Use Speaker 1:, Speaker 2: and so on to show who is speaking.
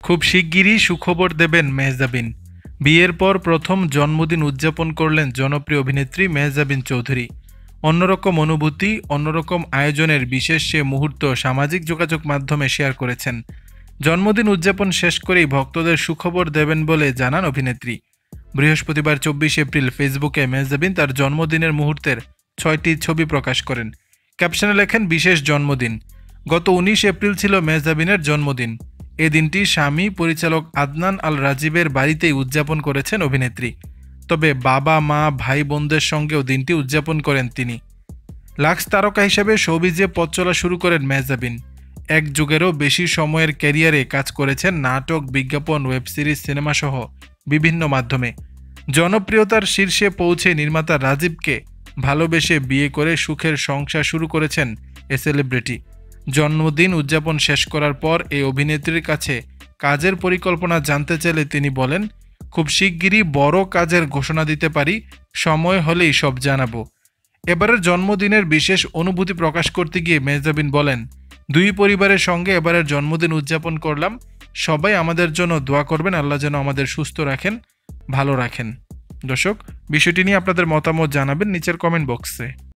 Speaker 1: খুব শিগগিরই সুখবর দেবেন মেহজাবিন। বিয়ের পর প্রথম জন্মদিন উদযাপন করলেন জনপ্রিয় অভিনেত্রী মেহজাবিন চৌধুরী। অন্যরকম অনুভূতি, অন্যরকম আয়োজনের বিশেষ সে মুহূর্ত সামাজিক যোগাযোগ মাধ্যমে শেয়ার করেছেন। জন্মদিন উদযাপন শেষ করেই ভক্তদের সুখবর দেবেন বলে জানান অভিনেত্রী। বৃহস্পতিবার 24 এপ্রিল ফেসবুকে মেহজাবিন তার জন্মদিনের মুহূর্তের 6টি ছবি প্রকাশ করেন। ক্যাপশনে লেখেন, বিশেষ জন্মদিন। গত 19 এপ্রিল ছিল মেহজাবিনের জন্মদিন। এ দিনটি স্বামী পরিচালক আদনান আল রাজীবের বাড়িতেই উদযাপন করেছেন অভিনেত্রী। তবে বাবা মা ভাই বোনদের সঙ্গেও দিনটি উদযাপন করেন তিনি। লাক্স তারকা হিসেবে শোবিজে পথ চলা শুরু করেন মেহজাবিন। এক যুগেরও বেশি সময়ের ক্যারিয়ারে কাজ করেছেন নাটক, বিজ্ঞাপন, ওয়েব সিরিজ, সিনেমা সহ বিভিন্ন মাধ্যমে। জনপ্রিয়তার শীর্ষে পৌঁছে নির্মাতা রাজীবকে ভালোবেসে বিয়ে করে সুখের সংসার শুরু করেছেন এ সেলিব্রিটি। জন্মদিন উদযাপন শেষ করার পর এই অভিনেত্রীর কাছে কাজের পরিকল্পনা জানতে চাইলে তিনি বলেন, খুব শিগগিরই বড় কাজের ঘোষণা দিতে পারি, সময় হলেই সব জানাবো। এবারের জন্মদিনের বিশেষ অনুভূতি প্রকাশ করতে গিয়ে মেহজাবিন বলেন, দুই পরিবারের সঙ্গে এবারের জন্মদিন উদযাপন করলাম। সবাই আমাদের জন্য দোয়া করবেন, আল্লাহ যেন আমাদের সুস্থ রাখেন, ভালো রাখেন। দর্শক, বিষয়টি নিয়ে আপনাদের মতামত জানাবেন নিচের কমেন্ট বক্সে।